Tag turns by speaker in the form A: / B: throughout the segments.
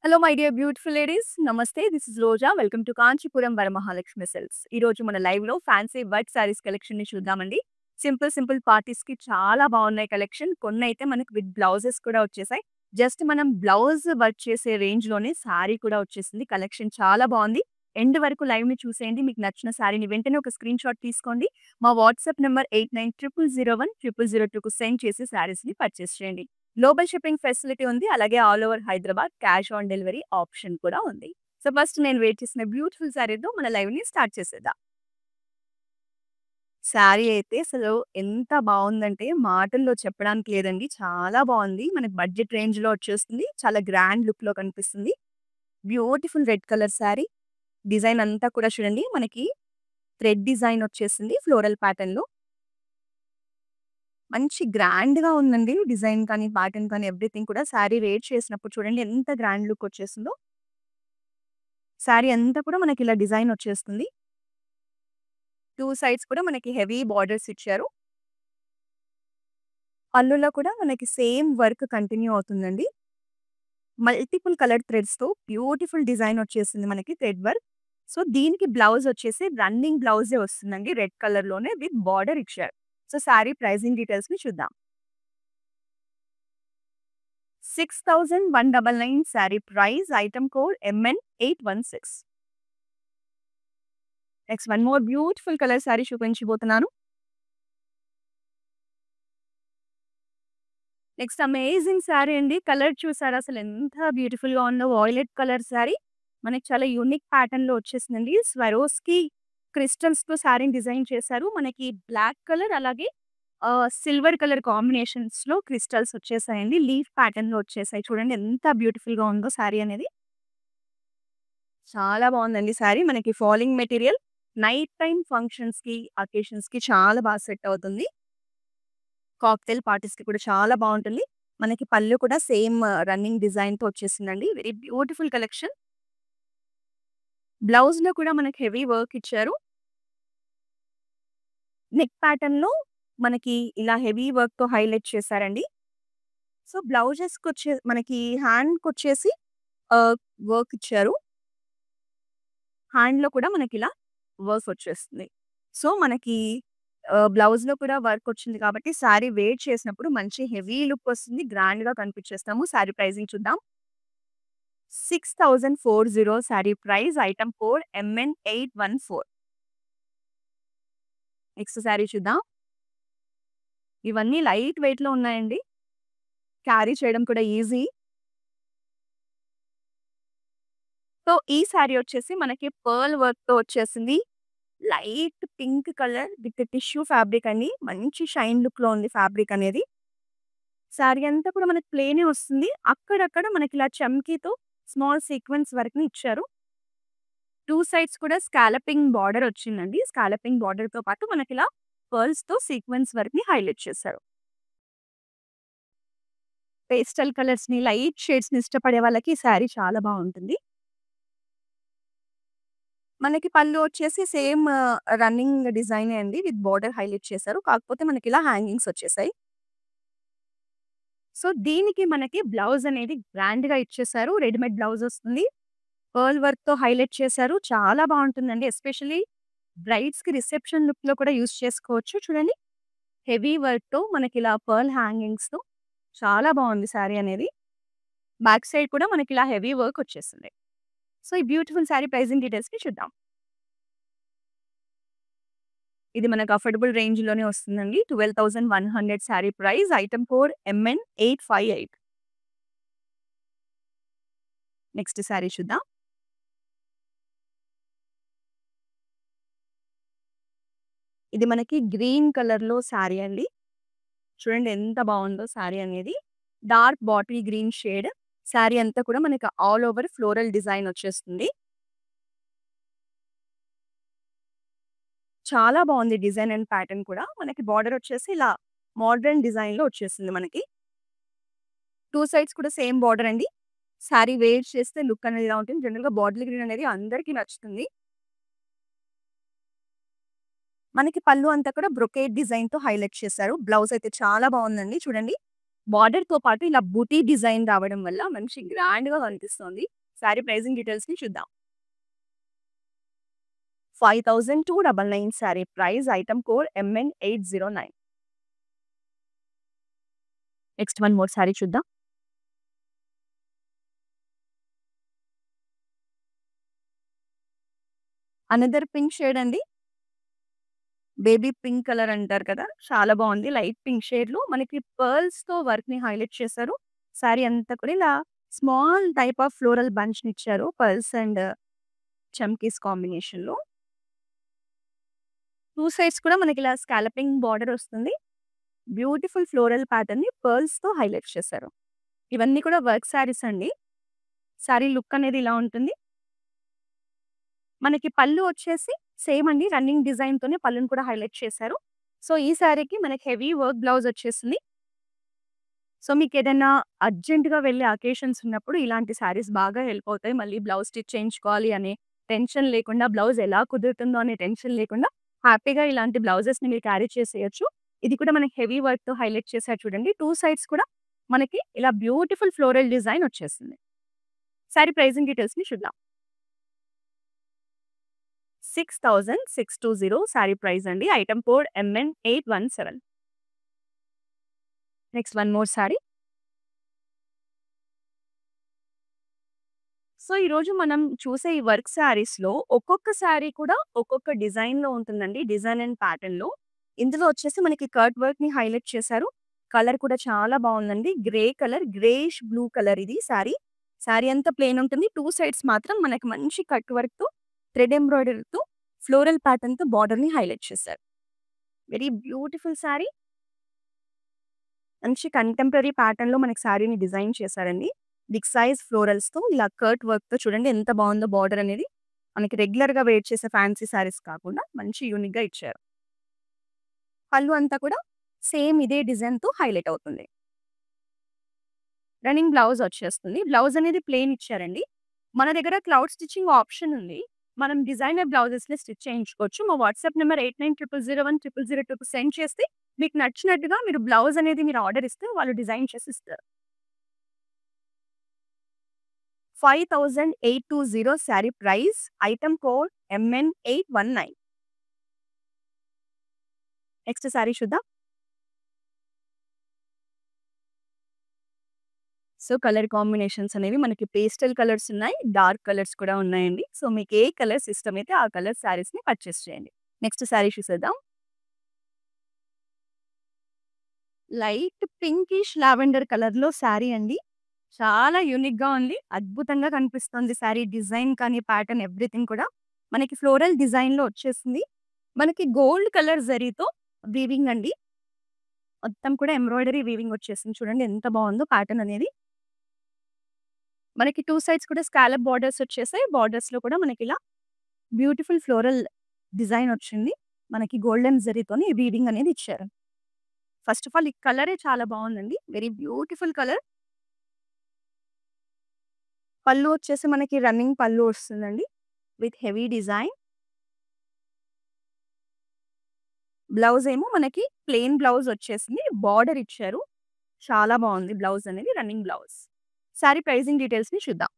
A: Hello my dear beautiful ladies. నమస్తే. This is Roja. Welcome to Kanchipuram Varamahalakshmi silks. ఈరోజు మన లైవ్‌లో ఫ్యాన్సీ వర్క్ శారీస్ కలెక్షన్‌ని చూద్దామండి. సింపుల్ పార్టీస్‌కి చాలా బాగున్నాయి కలెక్షన్. కొన్నైతే మనకు విత్ బ్లౌజెస్ కూడా వచ్చేసాయి. జస్ట్ మనం బ్లౌజ్ వర్క్ చేసే రేంజ్‌లోనే శారీ కూడా వచ్చేసింది. కలెక్షన్ చాలా బాగుంది. ఎండ్ వరకు లైవ్‌ని చూసేయండి. మీకు నచ్చిన శారీని వెంటనే ఒక స్క్రీన్ షాట్ తీసుకోండి. మా వాట్సాప్ నంబర్ 8900010002కు సెండ్ చేసి శారీస్‌ని పర్చేస్ చేయండి. గ్లోబల్ షిప్పింగ్ ఫెసిలిటీ ఉంది. అలాగే all over Hyderabad cash on delivery option కూడా ఉంది. సో, ఫస్ట్ నేను వెయిట్ చేసిన బ్యూటిఫుల్ శారీతో మన లైవ్‌ని స్టార్ట్ చేసేద్దాం. శారీ అయితే అసలు ఎంత బావుందంటే మాటల్లో చెప్పడానికి లేదండి. చాలా బావుంది. మనకి బడ్జెట్ రేంజ్‌లో వచ్చేస్తుంది. చాలా గ్రాండ్ లుక్‌లో కనిపిస్తుంది. Beautiful red colour sari. Design అంతా కూడా చూడండి మనకి థ్రెడ్ డిజైన్ వచ్చేసింది ఫ్లోరల్ ప్యాటర్న్‌లో. మంచి గ్రాండ్‌గా ఉందండి. డిజైన్ కానీ, ప్యాటర్న్ కానీ ఎవ్రీథింగ్ కూడా శారీ వేర్ చేసినప్పుడు చూడండి ఎంత గ్రాండ్ లుక్ వచ్చేసిందో. శారీ అంతా కూడా మనకిలా డిజైన్ వచ్చేస్తుంది. 2 సైడ్స్ కూడా మనకి హెవీ బార్డర్స్ ఇచ్చారు. పళ్ళులో కూడా మనకి సేమ్ వర్క్ కంటిన్యూ అవుతుందండి. మల్టిపుల్ కలర్ థ్రెడ్స్‌తో బ్యూటిఫుల్ డిజైన్ వచ్చేసింది మనకి థ్రెడ్ వర్క్. సో, దీనికి బ్లౌజ్ వచ్చేసి రన్నింగ్ బ్లౌజే వస్తుందండి. రెడ్ కలర్‌లోనే విత్ బార్డర్ ఇచ్చారు. సో, శారీ ప్రైజింగ్ డీటెయిల్స్‌ని చూద్దాం. 6199 sari price. Item code MN816. Next one more beautiful colour sari చూపించబోతున్నాను. నెక్స్ట్ అమేజింగ్ శారీ అండి. కలర్ చూసారా అసలు ఎంత బ్యూటిఫుల్‌గా ఉందో. Violet colour sari. మనకి చాలా యూనిక్ ప్యాటర్న్‌లో వచ్చేసిందండి. స్వరోస్‌కి క్రిస్టల్స్‌తో శారీని డిజైన్ చేశారు. మనకి బ్లాక్ కలర్ అలాగే సిల్వర్ కలర్ కాంబినేషన్స్‌లో క్రిస్టల్స్ వచ్చేసాయండి. లీఫ్ ప్యాటర్న్‌లో వచ్చేసాయి. చూడండి ఎంత బ్యూటిఫుల్‌గా ఉందో శారీ అనేది. చాలా బావుందండి శారీ. మనకి ఫాలింగ్ మెటీరియల్. నైట్ టైమ్ ఫంక్షన్స్‌కి, అకేషన్స్‌కి చాలా బాగా సెట్ అవుతుంది. కాక్టెయిల్ పార్టీస్‌కి కూడా చాలా బావుంటుంది. మనకి పళ్ళు కూడా సేమ్ రన్నింగ్ డిజైన్‌తో వచ్చేసిందండి. Very beautiful collection. బ్లౌజ్‌లో కూడా మనకి హెవీ వర్క్ ఇచ్చారు. నెక్ ప్యాటర్న్‌లో మనకి ఇలా హెవీ వర్క్‌తో హైలైట్ చేశారండి. సో, బ్లౌజెస్‌కొచ్చే మనకి హ్యాండ్‌కొచ్చేసి ఆహ్, వర్క్ ఇచ్చారు. హ్యాండ్‌లో కూడా మనకిలా వర్క్ వచ్చేస్తుంది. సో, మనకి బ్లౌజ్‌లో కూడా వర్క్ వచ్చింది కాబట్టి శారీ వేర్ చేసినప్పుడు మంచి హెవీ లుక్ వస్తుంది. గ్రాండ్‌గా కనిపించేస్తాము. శారీ ప్రైజింగ్ చూద్దాం. 6040 sari price. Item code MN814. Next sari చూద్దాం. ఇవన్నీ లైట్ వెయిట్‌లో ఉన్నాయండి. క్యారీ చేయడం కూడా ఈజీ. సో, ఈ శారీ వచ్చేసి మనకి పర్ల్ వర్క్‌తో వచ్చేసింది. Light pink colour with tissue fabric అండి. మంచి షైన్ లుక్‌లో ఉంది ఫ్యాబ్రిక్ అనేది. శారీ అంతా కూడా మనకి ప్లెయినే వస్తుంది. అక్కడక్కడ మనకిలా చమ్కీతో స్మాల్ సీక్వెన్స్ వర్క్‌ని ఇచ్చారు. 2 సైడ్స్ కూడా స్కాలపింగ్ బార్డర్ వచ్చిందండి. స్కాలపింగ్ బార్డర్‌తో పాటు మనకిలా పర్ల్స్‌తో సీక్వెన్స్ వర్క్‌ని హైలైట్ చేశారు. పేస్టల్ కలర్స్‌ని, లైట్ షేడ్స్‌ని ఇష్టపడే వాళ్ళకి ఈ శారీ చాలా బావుంటుంది. మనకి పళ్ళు వచ్చేసి సేమ్ రన్నింగ్ డిజైనే అండి. విత్ బోర్డర్ హైలైట్ చేశారు. కాకపోతే మనకిలా హ్యాంగింగ్స్ వచ్చేసాయి. సో, దీనికి మనకి బ్లౌజ్ అనేది గ్రాండ్‌గా ఇచ్చేసారు. రెడీమేడ్ బ్లౌజ్ వస్తుంది. పర్ల్ వర్క్‌తో హైలైట్ చేశారు. చాలా బావుంటుందండి. ఎస్పెషల్లీ బ్రైడ్స్‌కి రిసెప్షన్ లుక్‌లో కూడా యూజ్ చేసుకోవచ్చు. చూడండి హెవీ వర్క్‌తో మనకిలా పర్ల్ హ్యాంగింగ్స్‌తో చాలా బావుంది శారీ అనేది. బ్యాక్ సైడ్ కూడా మనకిలా హెవీ వర్క్ వచ్చేసింది. సో, ఈ బ్యూటిఫుల్ శారీ ప్రైజింగ్ డీటెయిల్స్‌ని చూద్దాం. ఇది మనకు అఫోర్డబుల్ రేంజ్‌లోనే వస్తుందండి. 12,100 sari price. Item code MN858. Next sari చూద్దాం. ఇది మనకి గ్రీన్ కలర్‌లో శారీ అండి. చూడండి ఎంత బావుందో శారీ అనేది. Dark bottle green shade. Sari అంతా కూడా మనకి ఆల్ ఓవర్ ఫ్లోరల్ డిజైన్ వచ్చేస్తుంది. చాలా బావుంది డిజైన్ అండ్ ప్యాటర్న్ కూడా. మనకి బార్డర్ వచ్చేసి ఇలా మోడర్న్ డిజైన్‌లో వచ్చేసింది మనకి. 2 సైడ్స్ కూడా సేమ్ బార్డర్ అండి. శారీ వేర్ చేస్తే లుక్ అనేది ఇలా ఉంటుంది. జనరల్‌గా బాటిల్ గ్రీన్ అనేది అందరికీ నచ్చుతుంది. మనకి పళ్ళు అంతా కూడా బ్రొకేడ్ డిజైన్‌తో హైలైట్ చేశారు. బ్లౌజ్ అయితే చాలా బావుందండి చూడండి. బార్డర్‌తో పాటు ఇలా బూటీ డిజైన్ రావడం వల్ల మంచి గ్రాండ్‌గా కనిపిస్తోంది. శారీ ప్రైజింగ్ డీటెయిల్స్‌ని చూద్దాం. 5299 sari price item code MN809. Next one more sari చూద్దాం. అనదర్ పింక్ షేడ్ అండి. బేబీ పింక్ కలర్ అంటారు కదా! చాలా బావుంది. లైట్ పింక్ షేడ్‌లో మనకి పర్ల్స్‌తో వర్క్‌ని హైలైట్ చేశారు. శారీ అంతా కూడా ఇలా స్మాల్ టైప్ ఆఫ్ ఫ్లోరల్ బంచ్‌నిచ్చారు. పర్ల్స్ అండ్ చమ్కీస్ కాంబినేషన్‌లో. 2 సైడ్స్ కూడా మనకిలా స్కాలపింగ్ బార్డర్ వస్తుంది. బ్యూటిఫుల్ ఫ్లోరల్ ప్యాటర్న్‌ని పర్ల్స్‌తో హైలైట్ చేశారు. ఇవన్నీ కూడా వర్క్ శారీస్ అండి. శారీ లుక్ అనేది ఇలా ఉంటుంది. మనకి పళ్ళు వచ్చేసి సేమ్ అండి. రన్నింగ్ డిజైన్‌తోనే పళ్ళుని కూడా హైలైట్ చేశారు. సో, ఈ శారీకి మనకి హెవీ వర్క్ బ్లౌజ్ వచ్చేసింది. సో, మీకేదైనా అర్జెంట్‌గా వెళ్ళే అకేషన్స్ ఉన్నప్పుడు ఇలాంటి శారీస్ బాగా హెల్ప్ అవుతాయి. మళ్ళీ బ్లౌజ్ స్టిచ్ చేయించుకోవాలి అనే టెన్షన్ లేకుండా, బ్లౌజ్ ఎలా కుదురుతుందో అనే టెన్షన్ లేకుండా హ్యాపీగా ఇలాంటి బ్లౌజెస్‌ని మీరు క్యారీ చేసేయొచ్చు. ఇది కూడా మనకి హెవీ వర్క్‌తో హైలైట్ చేశారు చూడండి. 2 సైడ్స్ కూడా మనకి ఇలా బ్యూటిఫుల్ ఫ్లోరల్ డిజైన్ వచ్చేసింది. శారీ ప్రైజింగ్ డీటెయిల్స్‌ని చూద్దాం. 6620 శారీ ప్రైస్ అండి. Item code MN817. Next one more sari. So, ఈరోజు మనం చూసే ఈ వర్క్ శారీస్‌లో ఒక్కొక్క శారీ కూడా ఒక్కొక్క డిజైన్‌లో ఉంటుందండి. డిజైన్ అండ్ ప్యాటర్న్‌లో. ఇందులో వచ్చేసి మనకి కట్ వర్క్‌ని హైలైట్ చేశారు. కలర్ కూడా చాలా బావుందండి. Grey colour, greyish blue colour ఇది శారీ. శారీ అంతా ప్లెయిన్ ఉంటుంది. 2 సైడ్స్ మాత్రం మనకి మంచి కట్ వర్క్‌తో, థ్రెడ్ ఎంబ్రాయిడరీతో, ఫ్లోరల్ ప్యాటర్న్‌తో బార్డర్‌ని హైలైట్ చేశారు. Very beautiful sari. మంచి కంటెంపరరీ ప్యాటర్న్‌లో మనకి శారీని డిజైన్ చేశారండి. బిగ్ సైజ్ ఫ్లోరల్స్‌తో ఇలా కర్ట్ వర్క్‌తో చూడండి ఎంత బావుందో బార్డర్ అనేది. మనకి రెగ్యులర్‌గా వేర్ చేసే ఫ్యాన్సీ శారీస్ కాకుండా మంచి యూనిక్‌గా ఇచ్చారు. పళ్ళు అంతా కూడా సేమ్ ఇదే డిజైన్‌తో హైలైట్ అవుతుంది. రన్నింగ్ బ్లౌజ్ వచ్చేస్తుంది. బ్లౌజ్ అనేది ప్లెయిన్ ఇచ్చారండి. మన దగ్గర క్లౌడ్ స్టిచ్చింగ్ ఆప్షన్ ఉంది. మనం డిజైనర్ బ్లౌజెస్‌ని స్టిచ్ చేయించుకోవచ్చు. మా వాట్సాప్ నంబర్ 8900010002కి సెండ్ చేస్తే మీకు నచ్చినట్టుగా మీరు బ్లౌజ్ అనేది మీరు ఆర్డర్ ఇస్తే వాళ్ళు డిజైన్ చేసి ఇస్తారు. 5820 sari price. Item code MN819. Next sari చూద్దాం. సో, కలర్ కాంబినేషన్స్ అనేవి మనకి పేస్టల్ కలర్స్ ఉన్నాయి. డార్క్ కలర్స్ కూడా ఉన్నాయండి. సో, మీకు ఏ కలర్స్ ఇష్టమైతే ఆ కలర్ శారీస్‌ని పర్చేస్ చేయండి. నెక్స్ట్ శారీ చూసేద్దాం. లైట్ పింకిష్ లావెండర్ కలర్‌లో శారీ అండి. చాలా యూనిక్‌గా ఉంది. అద్భుతంగా కనిపిస్తుంది శారీ డిజైన్ కానీ, ప్యాటర్న్ ఎవ్రీథింగ్ కూడా. మనకి ఫ్లోరల్ డిజైన్‌లో వచ్చేసింది. మనకి గోల్డ్ కలర్ జరీతో వీవింగ్ అండి. మొత్తం కూడా ఎంబ్రాయిడరీ వీవింగ్ వచ్చేసింది. చూడండి ఎంత బావుందో ప్యాటర్న్ అనేది. మనకి 2 సైడ్స్ కూడా స్కాలప్ బార్డర్స్ వచ్చేసాయి. బార్డర్స్‌లో కూడా మనకిలా బ్యూటిఫుల్ ఫ్లోరల్ డిజైన్ వచ్చింది. మనకి గోల్డెన్ జరీతోని వీవింగ్ అనేది ఇచ్చారు. ఫస్ట్ ఆఫ్ ఆల్ ఈ కలరే చాలా బావుందండి. Very beautiful colour. పళ్ళు వచ్చేసి మనకి రన్నింగ్ పళ్ళు వస్తుందండి. With heavy design. బ్లౌజ్ ఏమో మనకి ప్లెయిన్ బ్లౌజ్ వచ్చేసింది. బార్డర్ ఇచ్చారు. చాలా బావుంది బ్లౌజ్ అనేది రన్నింగ్ బ్లౌజ్. శారీ ప్రైజింగ్ డీటెయిల్స్‌ని చూద్దాం.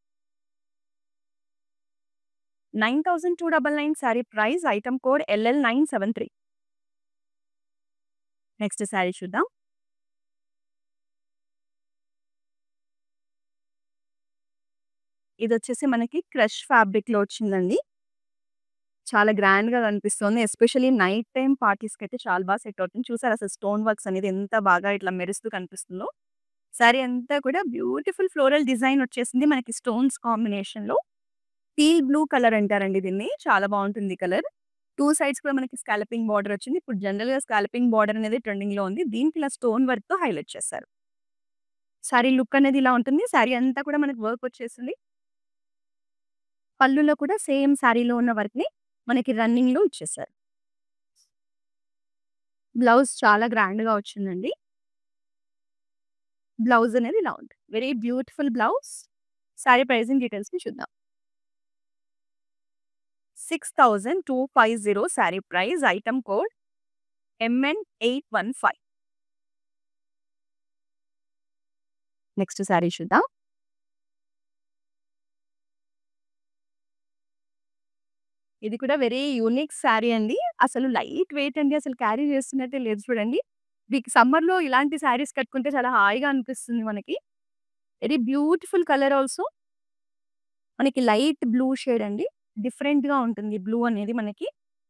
A: 9299 sari price. Item code LL973. Next sari చూద్దాం. ఇదొచ్చేసి మనకి క్రష్ ఫ్యాబ్రిక్‌లో వచ్చిందండి. చాలా గ్రాండ్‌గా కనిపిస్తోంది. ఎస్పెషల్లీ నైట్ టైమ్ పార్టీస్‌కైతే చాలా బాగా సెట్ అవుతుంది. చూసారా అసలు స్టోన్ వర్క్స్ అనేది ఎంత బాగా ఇట్లా మెరుస్తూ కనిపిస్తుందో. శారీ అంతా కూడా బ్యూటిఫుల్ ఫ్లోరల్ డిజైన్ వచ్చేసింది మనకి స్టోన్స్ కాంబినేషన్‌లో. టీల్ బ్లూ కలర్ అంటారండి దీన్ని. చాలా బావుంటుంది ఈ కలర్. 2 సైడ్స్ కూడా మనకి స్కాలపింగ్ బార్డర్ వచ్చింది. ఇప్పుడు జనరల్‌గా స్కాలపింగ్ బార్డర్ అనేది ట్రెండింగ్‌లో ఉంది. దీనికి ఇలా స్టోన్ వర్క్‌తో హైలైట్ చేశారు. శారీ లుక్ అనేది ఇలా ఉంటుంది. శారీ అంతా కూడా మనకి వర్క్ వచ్చేసింది. పళ్ళులో కూడా సేమ్ శారీలో ఉన్న వర్క్‌ని మనకి రన్నింగ్‌లో ఇచ్చేసారు. బ్లౌజ్ చాలా గ్రాండ్‌గా వచ్చిందండి. బ్లౌజ్ అనేది ఇలా ఉంది. Very beautiful blouse. Sari pricing డీటెయిల్స్‌ని చూద్దాం. 6250 sari price. Item code MN815. Next sari చూద్దాం. ఇది కూడా వెరీ యూనిక్ శారీ అండి. అసలు లైట్ వెయిట్ అండి. అసలు క్యారీ చేస్తున్నట్టే లేదు చూడండి. మీకు సమ్మర్‌లో ఇలాంటి శారీస్ కట్టుకుంటే చాలా హాయిగా అనిపిస్తుంది మనకి. Very beautiful colour also. మనకి లైట్ బ్లూ షేడ్ అండి. డిఫరెంట్‌గా ఉంటుంది బ్లూ అనేది మనకి.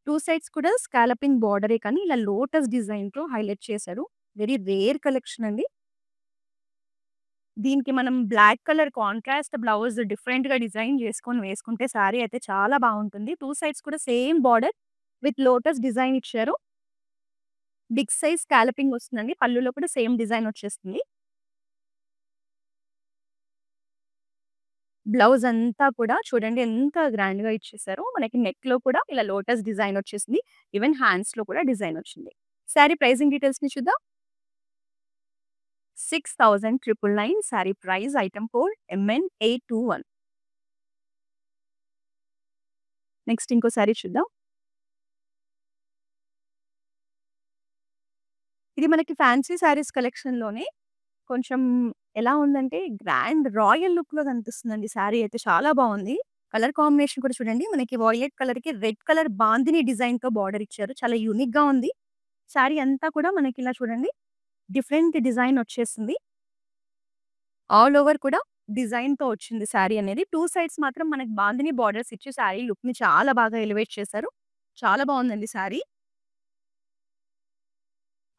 A: 2 సైడ్స్ కూడా స్కాలపింగ్ బోర్డరే కానీ ఇలా లోటస్ డిజైన్‌తో హైలైట్ చేశారు. వెరీ రేర్ కలెక్షన్ అండి. దీనికి మనం బ్లాక్ కలర్ కాంట్రాస్ట్ బ్లౌజ్ డిఫరెంట్‌గా డిజైన్ చేసుకొని వేసుకుంటే శారీ అయితే చాలా బావుంటుంది. 2 సైడ్స్ కూడా same border with lotus design ఇచ్చారు. బిగ్ సైజ్ స్కాలపింగ్ వస్తుందండి. పళ్ళులో కూడా సేమ్ డిజైన్ వచ్చేస్తుంది. బ్లౌజ్ అంతా కూడా చూడండి ఎంత గ్రాండ్‌గా ఇచ్చేసారో. మనకి నెక్‌లో కూడా ఇలా లోటస్ డిజైన్ వచ్చేసింది. ఈవెన్ హ్యాండ్స్‌లో కూడా డిజైన్ వచ్చింది. శారీ ప్రైజింగ్ డీటెయిల్స్‌ని చూద్దాం. 6,999 sari price item code MN821. Next ఇంకో శారీ చూద్దాం. ఇది మనకి ఫ్యాన్సీ శారీస్ కలెక్షన్‌లోనే కొంచెం ఎలా ఉందంటే గ్రాండ్ రాయల్ లుక్‌లో కనిపిస్తుందండి శారీ అయితే చాలా బావుంది. కలర్ కాంబినేషన్ కూడా చూడండి. మనకి వాయిలెట్ కలర్‌కి రెడ్ కలర్ బాందిని డిజైన్‌తో బార్డర్ ఇచ్చారు. చాలా యూనిక్‌గా ఉంది. శారీ అంతా కూడా మనకి ఇలా చూడండి డిఫరెంట్ డిజైన్ వచ్చేసింది. ఆల్ ఓవర్ కూడా డిజైన్‌తో వచ్చింది శారీ అనేది. 2 సైడ్స్ మాత్రం మనకి బాందిని బార్డర్స్ ఇచ్చి శారీ లుక్‌ని చాలా బాగా ఎలివేట్ చేశారు. చాలా బావుందండి శారీ.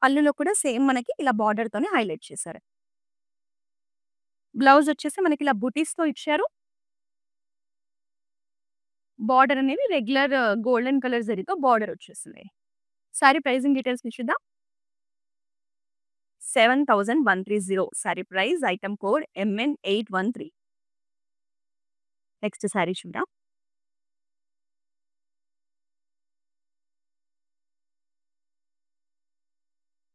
A: పళ్ళులో కూడా సేమ్ మనకి ఇలా బార్డర్‌తోనే హైలైట్ చేశారు. బ్లౌజ్ వచ్చేసి మనకి ఇలా బుటీస్‌తో ఇచ్చారు. బార్డర్ అనేది రెగ్యులర్ గోల్డెన్ కలర్ జరీతో బార్డర్ వచ్చేసింది. శారీ ప్రైజింగ్ డీటెయిల్స్‌ని చూద్దాం. 7,130 sari price item code MN813. Next sari చూద్దాం.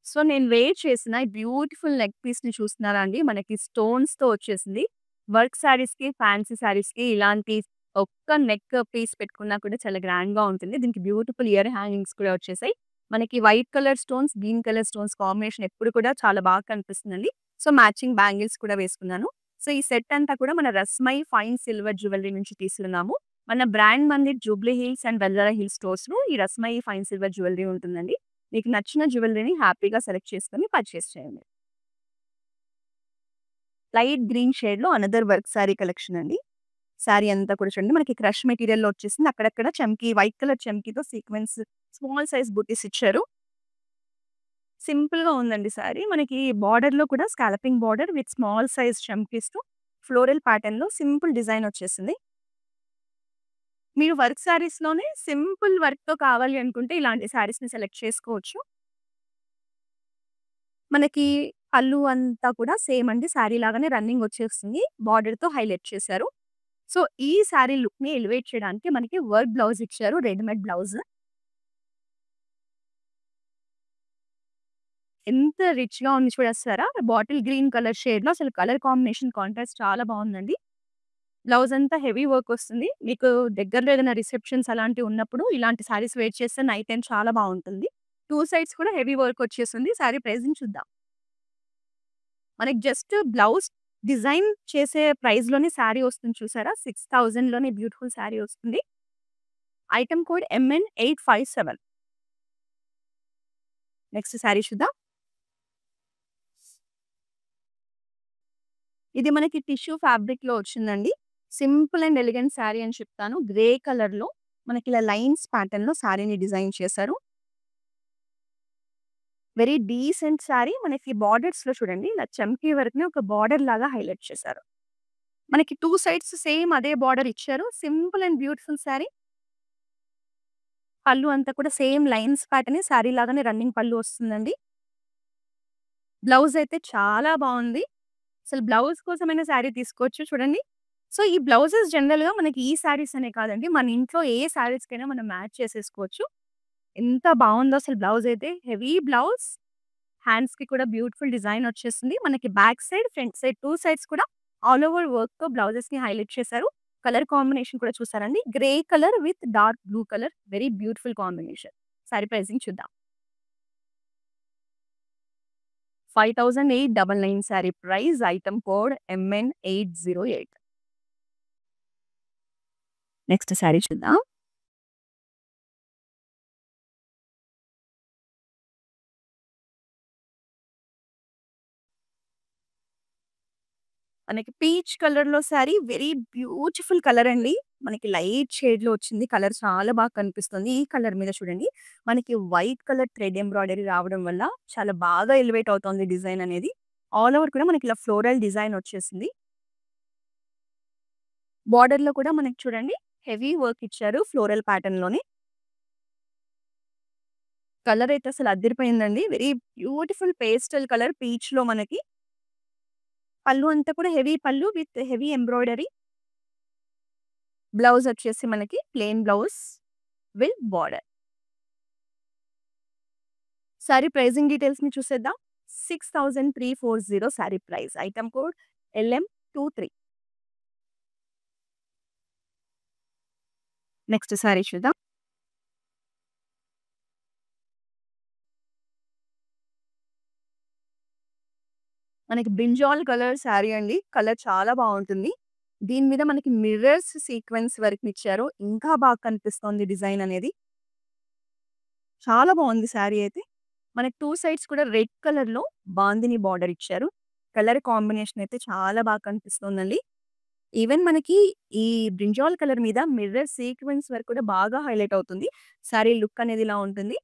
A: సో, నేను వేర్ చేసిన ఈ బ్యూటిఫుల్ నెక్ పీస్‌ని చూస్తున్నారా అండి? మనకి స్టోన్స్‌తో వచ్చేసింది. వర్క్ శారీస్‌కి, ఫ్యాన్సీ శారీస్‌కి ఇలాంటి ఒక్క నెక్ పీస్ పెట్టుకున్నా కూడా చాలా గ్రాండ్‌గా ఉంటుంది. దీనికి బ్యూటిఫుల్ ఇయర్ హ్యాంగింగ్స్ కూడా వచ్చేసాయి. మనకి white colour stones, green colour stones combination ఎప్పుడు కూడా చాలా బాగా కనిపిస్తుందండి. సో, మ్యాచింగ్ బ్యాంగిల్స్ కూడా వేసుకున్నాను. సో, ఈ సెట్ అంతా కూడా మన రస్మై ఫైన్ సిల్వర్ జ్యువెల్లరీ నుంచి తీసుకున్నాము. మన బ్రాండ్ మందిర్ జూబ్లీ హిల్స్ అండ్ బంజారా హిల్స్ స్టోర్స్‌లో ఈ రస్మై ఫైన్ సిల్వర్ జ్యువెల్లరీ ఉంటుందండి. మీకు నచ్చిన జ్యువెల్లరీని హ్యాపీగా సెలెక్ట్ చేసుకొని పర్చేస్ చేయండి. లైట్ గ్రీన్ షేడ్‌లో అనదర్ వర్క్ సారీ కలెక్షన్ అండి. సారీ అంతా కూడా చూడండి మనకి క్రష్ మెటీరియల్‌లో వచ్చేసింది. అక్కడక్కడ చమ్కీ వైట్ కలర్ చమ్కీతో సీక్వెన్స్ స్మాల్ సైజ్ బుటీస్ ఇచ్చారు. సింపుల్‌గా ఉందండి సారీ. మనకి బార్డర్‌లో కూడా scalloping border with small size చమ్కీస్‌తో ఫ్లోరల్ ప్యాటర్న్‌లో సింపుల్ డిజైన్ వచ్చేసింది. మీరు వర్క్ సారీస్‌లోనే సింపుల్ వర్క్‌తో కావాలి అనుకుంటే ఇలాంటి సారీస్‌ని సెలెక్ట్ చేసుకోవచ్చు. మనకి పళ్ళు అంతా కూడా సేమ్ అండి. శారీ లాగానే రన్నింగ్ వచ్చేస్తుంది. బార్డర్‌తో హైలైట్ చేశారు. సో, ఈ శారీ లుక్‌ని ఎలివేట్ చేయడానికి మనకి వర్క్ బ్లౌజ్ ఇచ్చారు. Readymade blouse. ఎంత రిచ్‌గా ఉంది చూడేస్తారా? బాటిల్ గ్రీన్ కలర్ షేడ్‌లో అసలు కలర్ కాంబినేషన్ కాంట్రాస్ట్ చాలా బావుందండి. బ్లౌజ్ అంతా హెవీ వర్క్ వస్తుంది. మీకు దగ్గరలో ఏదైనా రిసెప్షన్స్ అలాంటివి ఉన్నప్పుడు ఇలాంటి శారీస్ వేర్ చేస్తే నైట్ టైమ్ చాలా బావుంటుంది. 2 సైడ్స్ కూడా హెవీ వర్క్ వచ్చేస్తుంది. శారీ ప్రైజింగ్ చూద్దాం. మనకి జస్ట్ బ్లౌజ్ డిజైన్ చేసే ప్రైస్‌లోనే శారీ వస్తుంది చూసారా? 6,000 లోనే బ్యూటిఫుల్ శారీ వస్తుంది. Item code MN857. Next sari చూద్దాం. ఇది మనకి టిష్యూ ఫ్యాబ్రిక్‌లో వచ్చిందండి. సింపుల్ అండ్ ఎలిగెంట్ శారీ అని చెప్తాను. గ్రే కలర్‌లో మనకి ఇలా లైన్స్ ప్యాటర్న్‌లో శారీని డిజైన్ చేశారు. Very decent sari. మనకి బార్డర్స్‌లో చూడండి ఇలా చమ్కీ వర్క్‌ని ఒక బార్డర్ లాగా హైలైట్ చేశారు. మనకి 2 సైడ్స్ సేమ్ అదే బార్డర్ ఇచ్చారు. Simple and beautiful sari. పళ్ళు అంతా కూడా సేమ్ లైన్స్ ప్యాటర్నే శారీ లాగానే రన్నింగ్ పళ్ళు వస్తుందండి. బ్లౌజ్ అయితే చాలా బావుంది. అసలు బ్లౌజ్ కోసమైనా శారీ తీసుకోవచ్చు చూడండి. సో, ఈ బ్లౌజెస్ జనరల్‌గా మనకి ఈ శారీస్ అనే కాదండి. మన ఇంట్లో ఏ శారీస్‌కైనా మనం మ్యాచ్ చేసేసుకోవచ్చు. ఎంత బావుందో అసలు బ్లౌజ్ అయితే. Heavy blouse. హ్యాండ్స్‌కి కూడా బ్యూటిఫుల్ డిజైన్ వచ్చేసింది. మనకి back side, front side 2 sides కూడా ఆల్ ఓవర్ వర్క్‌తో బ్లౌజెస్‌ని హైలైట్ చేశారు. కలర్ కాంబినేషన్ కూడా చూసారండి. Grey colour with dark blue colour. Very beautiful combination. Sari pricing చూద్దాం. 5899 sari price. Item code MN808. Next sari చూద్దాం. మనకి పీచ్ కలర్‌లో శారీ వెరీ బ్యూటిఫుల్ కలర్ అండి. మనకి లైట్ షేడ్‌లో వచ్చింది. కలర్ చాలా బాగా కనిపిస్తుంది. ఈ కలర్ మీద చూడండి మనకి వైట్ కలర్ థ్రెడ్ ఎంబ్రాయిడరీ రావడం వల్ల చాలా బాగా ఎలివేట్ అవుతోంది డిజైన్ అనేది. ఆల్ ఓవర్ కూడా మనకి ఇలా ఫ్లోరల్ డిజైన్ వచ్చేసింది. బోర్డర్‌లో కూడా మనకి చూడండి హెవీ వర్క్ ఇచ్చారు ఫ్లోరల్ ప్యాటర్న్‌లోనే. కలర్ అయితే అసలు అదిరిపోయిందండి. వెరీ బ్యూటిఫుల్ పేస్టల్ కలర్ పీచ్‌లో మనకి. పల్లు అంతా కూడా హెవీ పల్లు విత్ హెవీ ఎంబ్రాయిడరీ. బ్లౌజ్ వచ్చేసి మనకి plain blouse with border. Sari pricing డీటెయిల్స్‌ని చూసేద్దాం. 6340 sari price. Item code LM23. Next sari చూద్దాం. మనకి బ్రింజాల్ కలర్ సారీ అండి. కలర్ చాలా బావుంటుంది. దీని మీద మనకి మిర్రర్స్ సీక్వెన్స్ వర్క్‌నిచ్చారు. ఇంకా బాగా కనిపిస్తోంది డిజైన్ అనేది. చాలా బావుంది సారీ అయితే. మనకి 2 సైడ్స్ కూడా రెడ్ కలర్‌లో బాందిని బార్డర్ ఇచ్చారు. కలర్ కాంబినేషన్ అయితే చాలా బాగా కనిపిస్తోందండి. ఈవెన్ మనకి ఈ బ్రింజాల్ కలర్ మీద మిర్రర్ సీక్వెన్స్ వర్క్ కూడా బాగా హైలైట్ అవుతుంది. సారీ లుక్ అనేది ఇలా ఉంటుంది.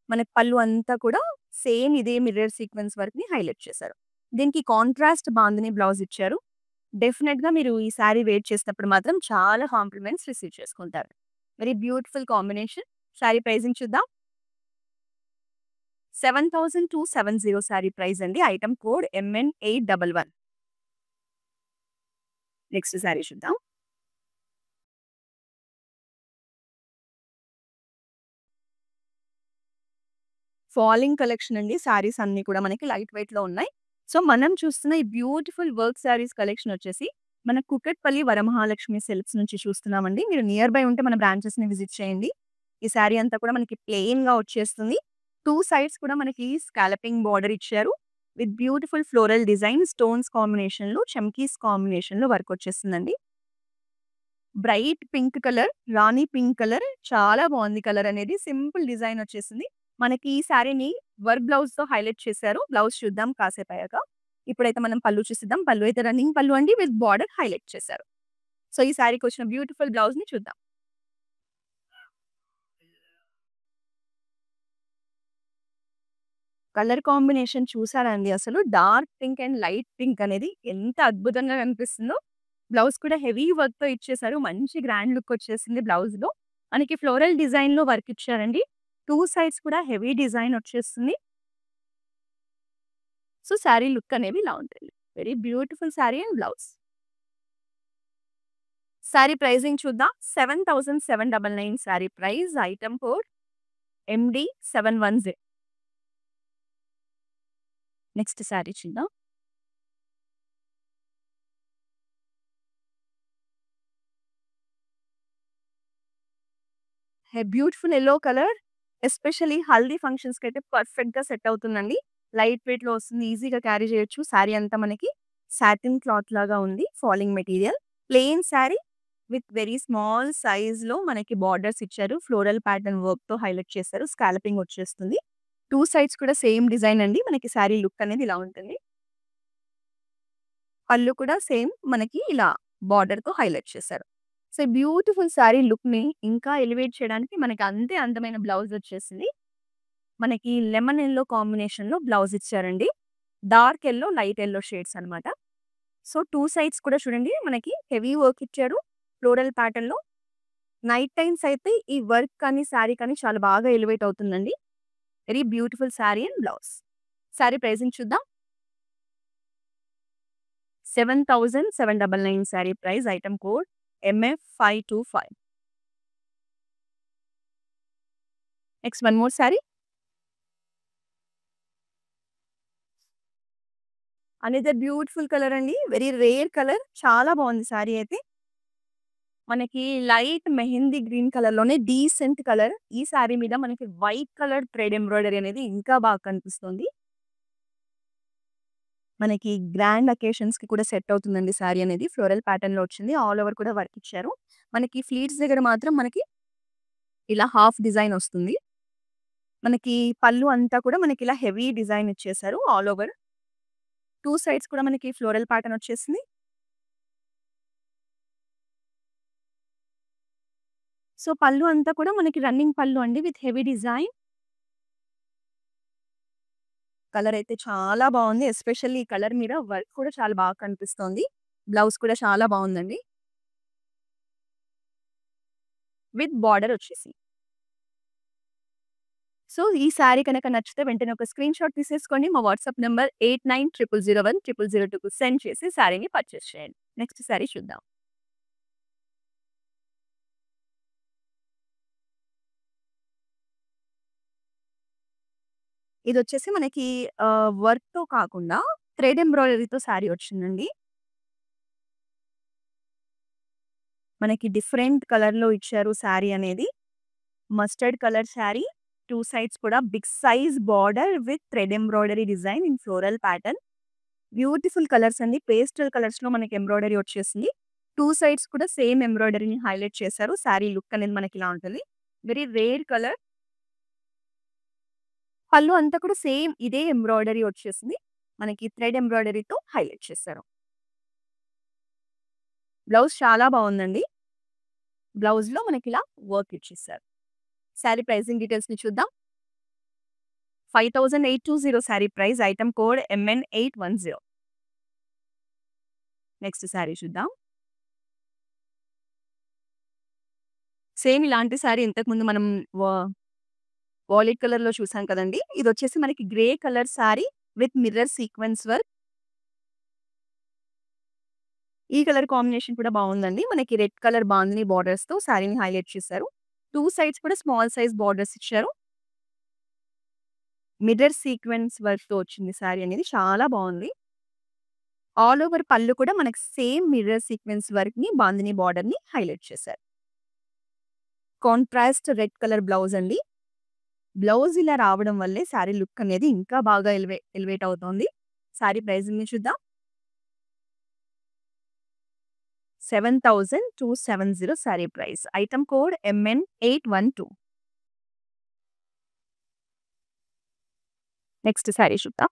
A: మనకి పళ్ళు అంతా కూడా సేమ్ ఇదే మిర్రర్ సీక్వెన్స్ వర్క్‌ని హైలైట్ చేశారు. దీనికి కాంట్రాస్ట్ బాందిని బ్లౌజ్ ఇచ్చారు. డెఫినిట్‌గా మీరు ఈ సారీ వేర్ చేసినప్పుడు మాత్రం చాలా కాంప్లిమెంట్స్ రిసీవ్ చేసుకుంటారు. Very beautiful combination. Sari pricing చూద్దాం. 7270 సారీ ప్రైస్ అండి. Item code MN811. Next sari చూద్దాం. ఫాలింగ్ కలెక్షన్ అండి. సారీస్ అన్నీ కూడా మనకి లైట్ వెయిట్‌లో ఉన్నాయి. సో, మనం చూస్తున్న ఈ బ్యూటిఫుల్ వర్క్ సారీస్ కలెక్షన్ వచ్చేసి మన కుకట్పల్లి వరమహాలక్ష్మి సిల్క్స్ నుంచి చూస్తున్నామండి. మీరు నియర్ బై ఉంటే మన బ్రాంచెస్‌ని విజిట్ చేయండి. ఈ సారీ అంతా కూడా మనకి ప్లెయిన్‌గా వచ్చేస్తుంది. 2 సైడ్స్ కూడా మనకి స్కాలపింగ్ బార్డర్ ఇచ్చారు. With beautiful floral design stones కాంబినేషన్‌లో, చమ్కీస్ కాంబినేషన్‌లో వర్క్ వచ్చేస్తుందండి. బ్రైట్ పింక్ కలర్, రాణి పింక్ కలర్ చాలా బావుంది కలర్ అనేది. సింపుల్ డిజైన్ వచ్చేసింది. మనకి ఈ సారీని వర్క్ బ్లౌజ్‌తో హైలైట్ చేశారు. బ్లౌజ్ చూద్దాం కాసేపయ్యాక. ఇప్పుడైతే మనం పళ్ళు చూసేద్దాం. పళ్ళు అయితే రన్నింగ్ పళ్ళు అండి విత్ బార్డర్ హైలైట్ చేశారు. సో, ఈ సారీకొచ్చిన బ్యూటిఫుల్ బ్లౌజ్‌ని చూద్దాం. కలర్ కాంబినేషన్ చూసారా అండి అసలు? Dark pink and light pink అనేది ఎంత అద్భుతంగా కనిపిస్తుందో. బ్లౌజ్ కూడా హెవీ వర్క్‌తో ఇచ్చేసారు. మంచి గ్రాండ్ లుక్ వచ్చేసింది బ్లౌజ్‌లో. మనకి ఫ్లోరల్ డిజైన్‌లో వర్క్ ఇచ్చారండి. 2 సైడ్స్ కూడా హెవీ డిజైన్ వచ్చేస్తుంది. సో, సారీ లుక్ అనేవి ఇలా ఉంటుంది. Very beautiful sari and blouse. Sari pricing చూద్దాం. 7799 sari price. Item code MD710. Next sari చూద్దాం. Beautiful yellow colour especially haldi ఫంక్షన్స్‌కైతే పర్ఫెక్ట్‌గా సెట్ అవుతుందండి. లైట్ వెయిట్‌లో వస్తుంది. ఈజీగా క్యారీ చేయొచ్చు. సారీ అంతా మనకి సాటిన్ క్లాత్ లాగా ఉంది. Falling material. Plain sorry with very small సైజ్‌లో మనకి బార్డర్స్ ఇచ్చారు. ఫ్లోరల్ ప్యాటర్న్ వర్క్‌తో హైలైట్ చేశారు. స్కాలపింగ్ వచ్చేస్తుంది. 2 సైడ్స్ కూడా సేమ్ డిజైన్ అండి. మనకి సారీ లుక్ అనేది ఇలా ఉంటుంది. పళ్ళు కూడా సేమ్ మనకి ఇలా బార్డర్‌తో హైలైట్ చేశారు. సో, బ్యూటిఫుల్ సారీ లుక్‌ని ఇంకా ఎలివేట్ చేయడానికి మనకి అంతే అందమైన బ్లౌజ్ వచ్చేసింది. మనకి లెమన్ యెల్లో కాంబినేషన్‌లో బ్లౌజ్ ఇచ్చారండి. Dark yellow, light yellow shades అన్నమాట. సో, 2 సైడ్స్ కూడా చూడండి మనకి హెవీ వర్క్ ఇచ్చారు. ఫ్లోరల్ ప్యాటర్న్‌లో. నైట్ టైమ్స్ అయితే ఈ వర్క్ కానీ, సారీ కానీ చాలా బాగా ఎలివేట్ అవుతుందండి. Very beautiful sari and blouse. Sari pricing చూద్దాం. 7799 sari price. Item code MF525. Next one more sari. Another beautiful colour అండి. Very rare colour. చాలా బావుంది సారీ అయితే. మనకి లైట్ మెహందీ గ్రీన్ కలర్‌లోనే డీసెంట్ కలర్. ఈ సారీ మీద మనకి వైట్ కలర్ థ్రెడ్ ఎంబ్రాయిడరీ అనేది ఇంకా బాగా కనిపిస్తుంది. మనకి గ్రాండ్ అకేషన్స్‌కి కూడా సెట్ అవుతుందండి సారీ అనేది. ఫ్లోరల్ ప్యాటర్న్‌లో వచ్చింది. ఆల్ ఓవర్ కూడా వర్క్ ఇచ్చారు. మనకి ఫ్లీట్స్ దగ్గర మాత్రం మనకి ఇలా హాఫ్ డిజైన్ వస్తుంది. మనకి పళ్ళు అంతా కూడా మనకిలా హెవీ డిజైన్ ఇచ్చేసారు ఆల్ ఓవర్. 2 సైడ్స్ కూడా మనకి ఫ్లోరల్ ప్యాటర్న్ వచ్చేసింది. సో, పళ్ళు అంతా కూడా మనకి రన్నింగ్ పళ్ళు అండి విత్ హెవీ డిజైన్. కలర్ అయితే చాలా బావుంది. ఎస్పెషల్లీ ఈ కలర్ మీద వర్క్ కూడా చాలా బాగా కనిపిస్తోంది. బ్లౌజ్ కూడా చాలా బావుందండి. విత్ బార్డర్ వచ్చేసి. సో, ఈ సారీ కనుక నచ్చితే వెంటనే ఒక స్క్రీన్‌షాట్ తీసేసుకోండి. మా వాట్సాప్ నంబర్ 8900010002కు సెండ్ చేసి సారీని పర్చేజ్ చేయండి. నెక్స్ట్ సారీ చూద్దాం. ఇదొచ్చేసి మనకి వర్క్‌తో కాకుండా థ్రెడ్ ఎంబ్రాయిడరీతో సారీ వచ్చిందండి. మనకి డిఫరెంట్ కలర్‌లో ఇచ్చారు సారీ అనేది. Mustard colour sari. 2 సైడ్స్ కూడా big size border with thread embroidery design in floral pattern. Beautiful colours అండి. పేస్టల్ కలర్స్‌లో మనకి ఎంబ్రాయిడరీ వచ్చేసింది. 2 సైడ్స్ కూడా సేమ్ ఎంబ్రాయిడరీని హైలైట్ చేశారు. సారీ లుక్ అనేది మనకిలా ఉంటుంది. Very rare colour. పళ్ళు అంతా కూడా సేమ్ ఇదే ఎంబ్రాయిడరీ వచ్చేసింది. మనకి థ్రెడ్ ఎంబ్రాయిడరీతో హైలైట్ చేశారు. బ్లౌజ్ చాలా బావుందండి. బ్లౌజ్‌లో మనకిలా వర్క్ ఇచ్చేసారు. సారీ ప్రైజింగ్ డీటెయిల్స్‌ని చూద్దాం. 5820 sari price. Item code MN810. Next sari చూద్దాం. సేమ్ ఇలాంటి సారీ ఇంతకుముందు మనం వా వాలెట్ కలర్‌లో చూసాం కదండీ! ఇదొచ్చేసి మనకి grey colour sorry with mirror sequence work. ఈ కలర్ కాంబినేషన్ కూడా బావుందండి. మనకి రెడ్ కలర్ బాందిని బోర్డర్స్‌తో సారీని హైలైట్ చేశారు. 2 సైడ్స్ కూడా స్మాల్ సైజ్ బోర్డర్స్ ఇచ్చారు. మిర్రర్ సీక్వెన్స్ వర్క్‌తో వచ్చింది సారీ అనేది చాలా బావుంది. ఆల్ ఓవర్ పళ్ళు కూడా మనకి సేమ్ మిర్రర్ సీక్వెన్స్ వర్క్‌ని బాందిని బోర్డర్‌ని హైలైట్ చేశారు. కాంట్రాస్ట్ రెడ్ కలర్ బ్లౌజ్ అండి. బ్లౌజ్ ఇలా రావడం వల్లే సారీ లుక్ అనేది ఇంకా బాగా ఎలివేట్ అవుతోంది. సారీ ప్రైజింగ్‌ని చూద్దాం. 7270 sari price. Item code MN812. Next sari చూద్దాం.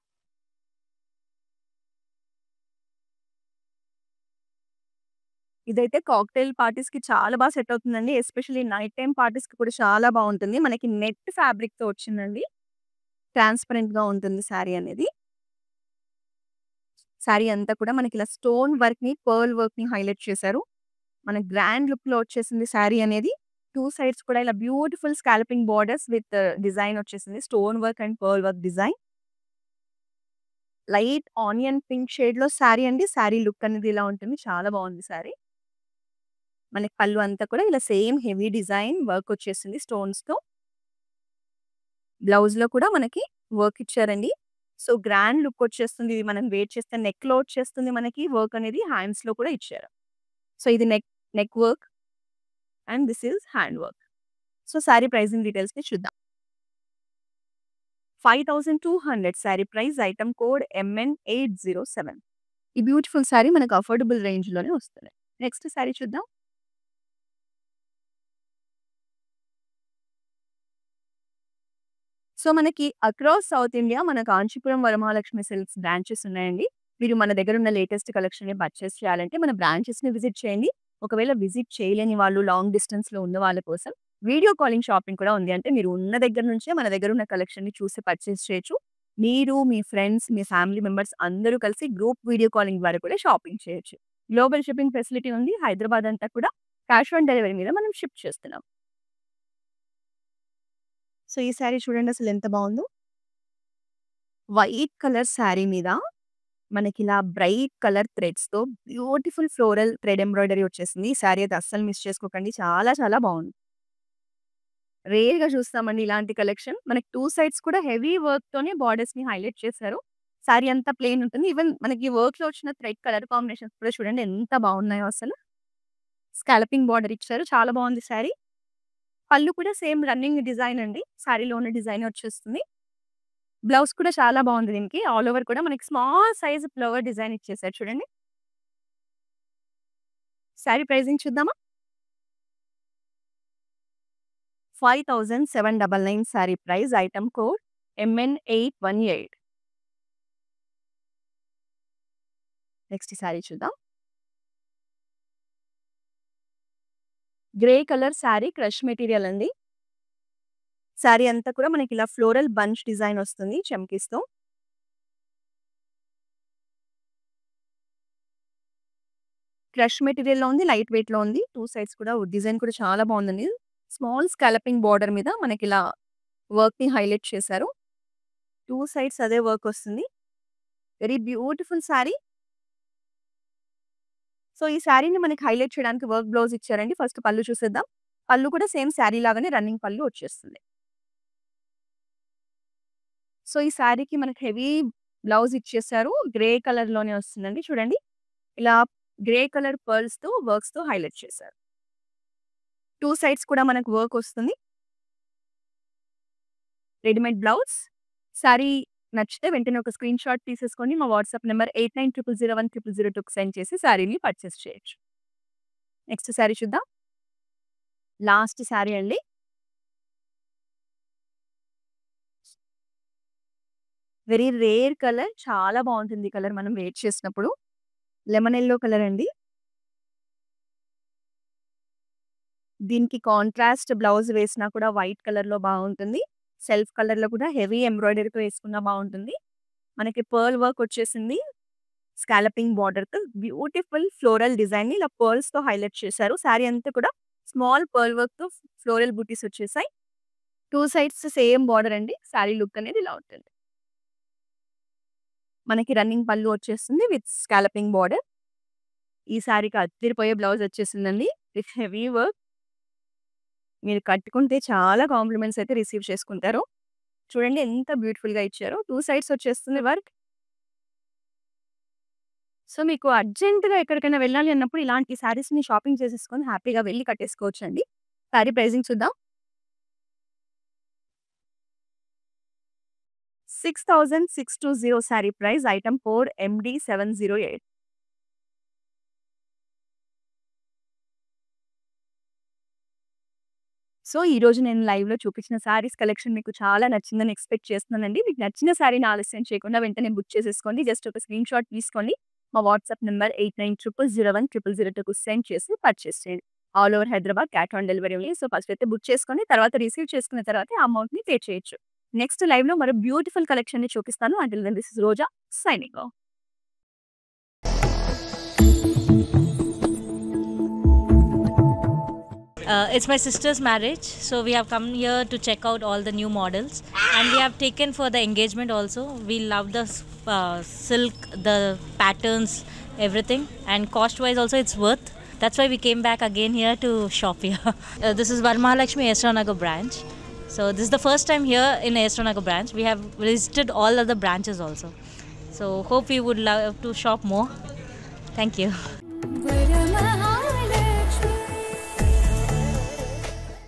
A: ఇదైతే కాక్టైల్ పార్టీస్‌కి చాలా బా సెట్ అవుతుందండి. ఎస్పెషల్లీ నైట్ టైమ్ పార్టీస్‌కి కూడా చాలా బావుంటుంది. మనకి నెట్ ఫ్యాబ్రిక్‌తో వచ్చిందండి. ట్రాన్స్‌పరెంట్‌గా ఉంటుంది సారీ అనేది. సారీ అంతా కూడా మనకిలా స్టోన్ వర్క్‌ని, పర్ల్ వర్క్‌ని హైలైట్ చేశారు. మన గ్రాండ్ లుక్‌లో వచ్చేసింది సారీ అనేది. 2 సైడ్స్ కూడా ఇలా beautiful scalloping borders with design వచ్చేసింది. Stone work and pearl work design. Light onion pink షేడ్‌లో సారీ అండి. సారీ లుక్ అనేది ఇలా ఉంటుంది. చాలా బావుంది సారీ. మనకి పళ్ళు అంతా కూడా ఇలా సేమ్ హెవీ డిజైన్ వర్క్ వచ్చేసింది స్టోన్స్‌తో. బ్లౌజ్‌లో కూడా మనకి వర్క్ ఇచ్చారండి. సో, గ్రాండ్ లుక్ వచ్చేస్తుంది. ఇది మనం వేర్ చేస్తే నెక్‌లో వచ్చేస్తుంది మనకి వర్క్ అనేది. హ్యాండ్స్‌లో కూడా ఇచ్చారు. సో, ఇది neck work and this is hand work. So, sari pricing డీటెయిల్స్‌ని చూద్దాం. 5200 sari price. Item code MN807. ఈ బ్యూటిఫుల్ సారీ మనకు అఫోర్డబుల్ రేంజ్‌లోనే వస్తుంది. నెక్స్ట్ సారీ చూద్దాం. సో, మనకి అక్రాస్ సౌత్ ఇండియా మన కాంచీపురం వరమహాలక్ష్మి సిల్క్స్ బ్రాంచెస్ ఉన్నాయండి. మీరు మన దగ్గర ఉన్న లేటెస్ట్ కలెక్షన్‌ని పర్చేస్ చేయాలంటే మన బ్రాంచెస్‌ని విజిట్ చేయండి. ఒకవేళ విజిట్ చేయలేని వాళ్ళు లాంగ్ డిస్టెన్స్‌లో ఉన్న వాళ్ళ కోసం వీడియో కాలింగ్ షాపింగ్ కూడా ఉంది. అంటే మీరు ఉన్న దగ్గర నుంచే మన దగ్గర ఉన్న కలెక్షన్‌ని చూసి పర్చేస్ చేయొచ్చు. మీరు, మీ ఫ్రెండ్స్, మీ ఫ్యామిలీ మెంబర్స్ అందరూ కలిసి గ్రూప్ వీడియో కాలింగ్ ద్వారా కూడా షాపింగ్ చేయొచ్చు. గ్లోబల్ షిప్పింగ్ ఫెసిలిటీ ఉంది. హైదరాబాద్ అంతా కూడా క్యాష్ ఆన్ డెలివరీ మీద మనం షిప్ చేస్తున్నాం. సో, ఈ సారీ చూడండి అసలెంత బావుందో. వైట్ కలర్ సారీ మీద మనకిలా బ్రైట్ కలర్ థ్రెడ్స్‌తో బ్యూటిఫుల్ ఫ్లోరల్ థ్రెడ్ ఎంబ్రాయిడరీ వచ్చేసింది. ఈ సారీ అయితే అస్సలు మిస్ చేసుకోకండి. చాలా చాలా బావుంది. రేర్‌గా చూస్తామండి ఇలాంటి కలెక్షన్. మనకి 2 సైడ్స్ కూడా హెవీ వర్క్‌తోనే బోర్డర్స్‌ని హైలైట్ చేశారు. సారీ అంతా ప్లెయిన్ ఉంటుంది. ఈవెన్ మనకి వర్క్‌లో వచ్చిన థ్రెడ్ కలర్ కాంబినేషన్స్ కూడా చూడండి ఎంత బావున్నాయో అసలు. స్కాలపింగ్ బోర్డర్ ఇచ్చారు. చాలా బావుంది సారీ. పళ్ళు కూడా సేమ్ రన్నింగ్ డిజైన్ అండి. సారీలో ఉన్న డిజైనే వచ్చేస్తుంది. బ్లౌజ్ కూడా చాలా బాగుంది దీనికి. ఆల్ ఓవర్ కూడా మనకి స్మాల్ సైజ్ ఫ్లవర్ డిజైన్ ఇచ్చేసారు చూడండి. సారీ ప్రైజింగ్ చూద్దామా? 5799 sari price. Item code MN818. Next sari చూద్దాం. Grey colour sari, crush material అండి. సారీ అంతా కూడా మనకి ఇలా ఫ్లోరల్ బంచ్ డిజైన్ వస్తుంది చమ్కీస్‌తో. క్రష్ మెటీరియల్‌లో ఉంది, లైట్ వెయిట్‌లో ఉంది. 2 సైడ్స్ కూడా డిజైన్ కూడా చాలా బాగుందండి. స్మాల్ స్కాలపింగ్ బోర్డర్ మీద మనకిలా వర్క్‌ని హైలైట్ చేశారు. 2 సైడ్స్ అదే వర్క్ వస్తుంది. Very beautiful sorry. సో, ఈ సారీని మనకి హైలైట్ చేయడానికి వర్క్ బ్లౌజ్ ఇచ్చారండి. ఫస్ట్ పళ్ళు చూసేద్దాం. పళ్ళు కూడా సేమ్ సారీ లాగానే రన్నింగ్ పళ్ళు వచ్చేస్తుంది. సో, ఈ సారీకి మనకి హెవీ బ్లౌజ్ ఇచ్చేసారు. గ్రే కలర్‌లోనే వస్తుందండి. చూడండి. ఇలా గ్రే కలర్ పర్ల్స్‌తో వర్క్స్‌తో హైలైట్ చేశారు. 2 సైడ్స్ కూడా మనకు వర్క్ వస్తుంది. Readymade blouse. సారీ నచ్చితే వెంటనే ఒక స్క్రీన్ షాట్ తీసేసుకొని మా వాట్సాప్ నంబర్ 8900010002కి సెండ్ చేసి సారీని పర్చేస్ చేయొచ్చు. నెక్స్ట్ సారీ చూద్దాం. లాస్ట్ సారీ అండి. Very rare colour. చాలా బాగుంటుంది ఈ కలర్ మనం వేర్ చేసినప్పుడు. లెమన్ యెల్లో కలర్ అండి. దీనికి కాంట్రాస్ట్ బ్లౌజ్ వేసినా కూడా వైట్ కలర్‌లో బాగుంటుంది. సెల్ఫ్ కలర్‌లో కూడా హెవీ ఎంబ్రాయిడరీతో వేసుకున్నా బాగుంటుంది. మనకి పర్ల్ వర్క్ వచ్చేసింది. స్కాలపింగ్ బోర్డర్‌తో బ్యూటిఫుల్ ఫ్లోరల్ డిజైన్‌ని ఇలా పర్ల్స్‌తో హైలైట్ చేశారు. సారీ అంతా కూడా స్మాల్ పర్ల్ వర్క్‌తో ఫ్లోరల్ బూటీస్ వచ్చేసాయి. 2 సైడ్స్ సేమ్ బోర్డర్ అండి. సారీ లుక్ అనేది ఇలా ఉంటుంది. మనకి రన్నింగ్ పళ్ళు వచ్చేస్తుంది విత్ స్కాలపింగ్ బోర్డర్. ఈ సారీకి అదిరిపోయే బ్లౌజ్ వచ్చేసిందండి. With heavy work. మీరు కట్టుకుంటే చాలా కాంప్లిమెంట్స్ అయితే రిసీవ్ చేసుకుంటారు. చూడండి ఎంత బ్యూటిఫుల్‌గా ఇచ్చారో. 2 సైడ్స్ వచ్చేస్తుంది వర్క్. సో, మీకు అర్జెంట్‌గా ఎక్కడికైనా వెళ్ళాలి అన్నప్పుడు ఇలాంటి సారీస్‌ని షాపింగ్ చేసేసుకొని హ్యాపీగా వెళ్లి కట్టేసుకోవచ్చండి. సారీ ప్రైజింగ్ చూద్దాం. 6620 sorry price. Item code MD708. So, ఈరోజు నేను లైవ్‌లో చూపించిన సారీస్ కలెక్షన్ మీకు చాలా నచ్చిందని ఎక్స్‌పెక్ట్ చేస్తున్నానండి. మీకు నచ్చిన సారీని ఆలస్యం చేయకుండా వెంటనే బుక్ చేసేసుకోండి. జస్ట్ ఒక స్క్రీన్ షాట్ తీసుకోండి. మా వాట్సాప్ నంబర్ 8900010002కి సెండ్ చేసి పర్చేస్ చేయండి. All over Hyderabad cash on delivery ఉంది. సో, ఫస్ట్ అయితే బుక్ చేసుకోండి. తర్వాత రిసీవ్ చేసుకున్న తర్వాత ఆ అమౌంట్‌ని పే చేయొచ్చు. నెక్స్ట్ లైవ్‌లో మరో బ్యూటిఫుల్ కలెక్షన్‌ని చూపిస్తాను. Until then this is Roja signing off.
B: It's my sister's marriage, so we have come here to check out all the new models, and we have taken for the engagement also. We love the silk, the patterns, everything, and cost wise also it's worth. That's why we came back again here to shop here. This is Varmahalakshmi Esranagar branch. So this is the first time here in Esranagar branch. We have visited all other branches also. So hope we would love to shop more. Thank you.